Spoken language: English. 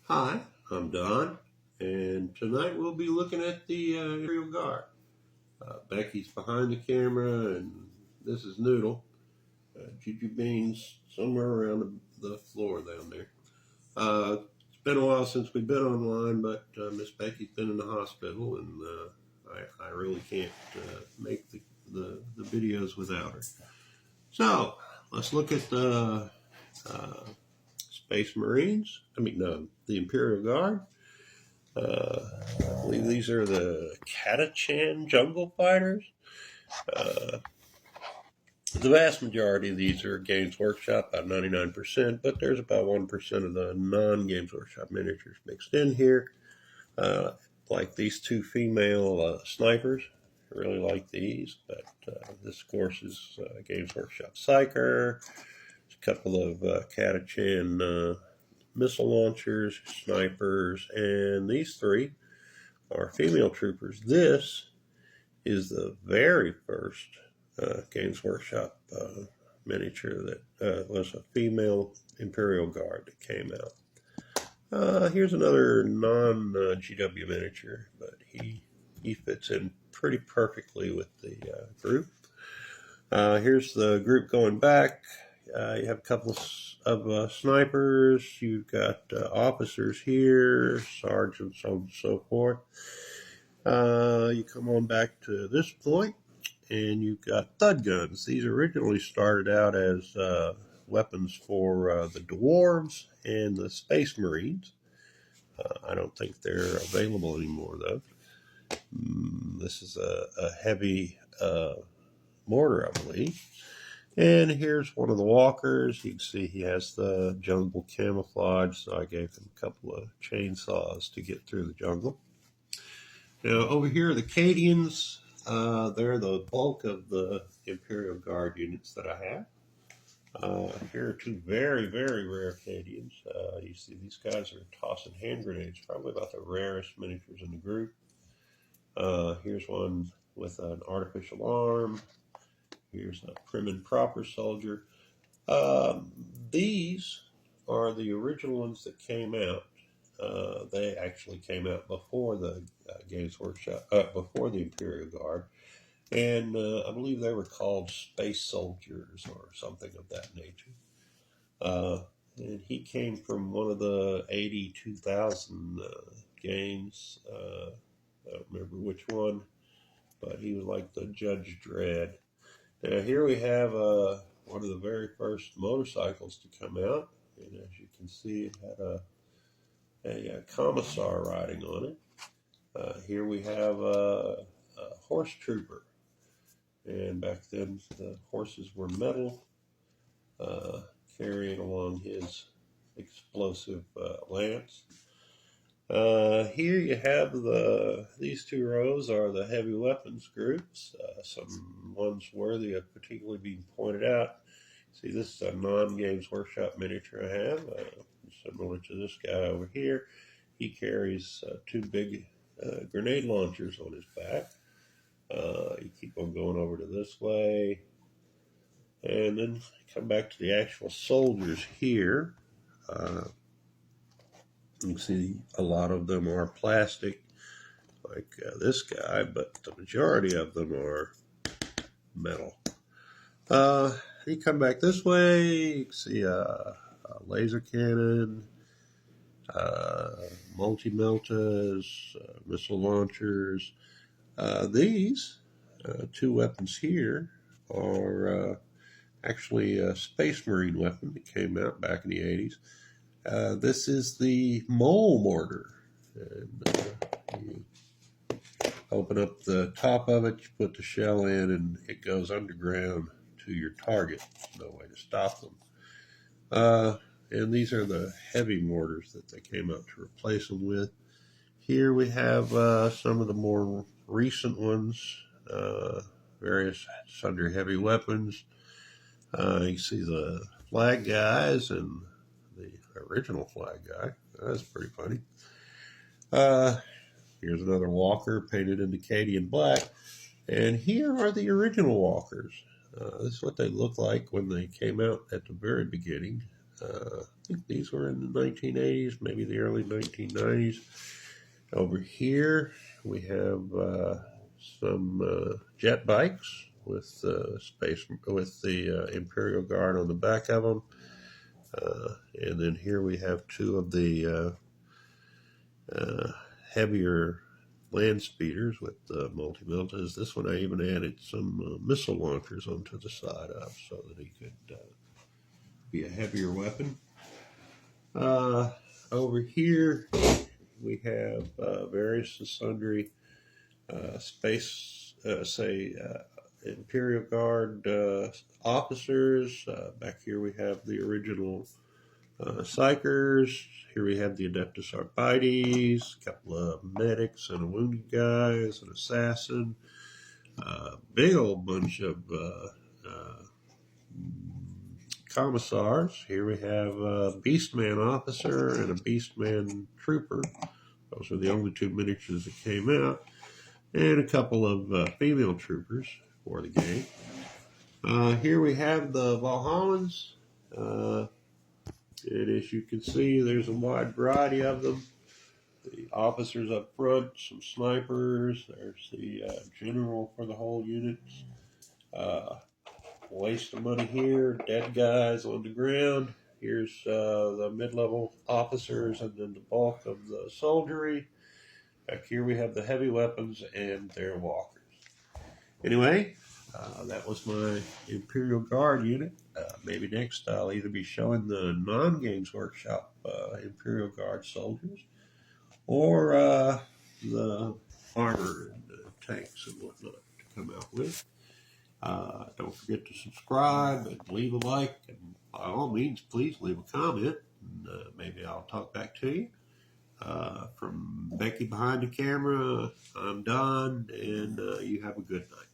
Hi, I'm Don, and tonight we'll be looking at the Imperial Guard. Becky's behind the camera, and this is Noodle. Juju Beans somewhere around the floor down there. It's been a while since we've been online, but Miss Becky's been in the hospital, and I really can't make the videos without her. So, let's look at the Space Marines. The Imperial Guard. I believe these are the Catachan jungle fighters. The vast majority of these are Games Workshop, about 99%, but there's about 1% of the non-Games Workshop miniatures mixed in here. Like these two female snipers. I really like these, but this, of course, is Games Workshop Psyker. There's a couple of Catachan missile launchers, snipers, and these three are female troopers. This is the very first Games Workshop miniature that was a female Imperial Guard that came out. Here's another non-GW miniature, but he fits in pretty perfectly with the group. Here's the group going back. You have a couple of snipers. You've got officers here, sergeants, so on and so forth. You come on back to this point, and you've got thud guns. These originally started out as weapons for the dwarves and the Space Marines. I don't think they're available anymore, though. This is a heavy mortar, I believe. And here's one of the walkers. You can see he has the jungle camouflage, so I gave him a couple of chainsaws to get through the jungle. Now, over here are the Cadians. They're the bulk of the Imperial Guard units that I have. Here are two very, very rare Cadians. You see these guys are tossing hand grenades, probably about the rarest miniatures in the group. Here's one with an artificial arm. Here's a prim and proper soldier. These are the original ones that came out. They actually came out before the Games Workshop, before the Imperial Guard. And I believe they were called Space Soldiers or something of that nature. And he came from one of the 82,000 games. I don't remember which one, but he was like the Judge Dredd. Now here we have one of the very first motorcycles to come out, and as you can see, it had a commissar riding on it. Here we have a horse trooper, and back then the horses were metal, carrying along his explosive lance. Here you have these two rows are the heavy weapons groups, some ones worthy of particularly being pointed out. See, this is a non-Games Workshop miniature I have, similar to this guy over here. He carries two big grenade launchers on his back. You keep on going over to this way, and then come back to the actual soldiers here. You can see a lot of them are plastic, like this guy, but the majority of them are metal. You come back this way, you can see a laser cannon, multi-meltas, missile launchers. These two weapons here are actually a Space Marine weapon that came out back in the 80s. This is the mole mortar. And, you open up the top of it, you put the shell in, and it goes underground to your target. No way to stop them. And these are the heavy mortars that they came out to replace them with. Here we have some of the more recent ones, various sundry heavy weapons. You see the flag guys and the original flag guy. That's pretty funny. Here's another walker painted in Acadian black. And here are the original walkers. This is what they looked like when they came out at the very beginning. think these were in the 1980s, maybe the early 1990s. Over here we have some jet bikes with the Imperial Guard on the back of them, and then here we have two of the heavier land speeders with multi-miltas. This one I even added some missile launchers onto the side of so that he could be a heavier weapon. Over here we have various and sundry Imperial Guard officers. Back here we have the original Psychers. Here we have the Adeptus Arbites, a couple of medics and a wounded guy as an assassin. Big old bunch of commissars. Here we have a Beastman officer and a Beastman trooper. Those are the only two miniatures that came out. And a couple of female troopers for the game. Here we have the Valhallans. And as you can see, there's a wide variety of them. The officers up front, some snipers. There's the general for the whole unit. Waste of money here. Dead guys on the ground. Here's the mid-level officers and then the bulk of the soldiery. Back here we have the heavy weapons and their walkers. Anyway, that was my Imperial Guard unit. Maybe next I'll either be showing the non-Games Workshop Imperial Guard soldiers or the armor and tanks and whatnot to come out with. Don't forget to subscribe and leave a like, and by all means, please leave a comment, and maybe I'll talk back to you. From Becky behind the camera, I'm Don, and you have a good night.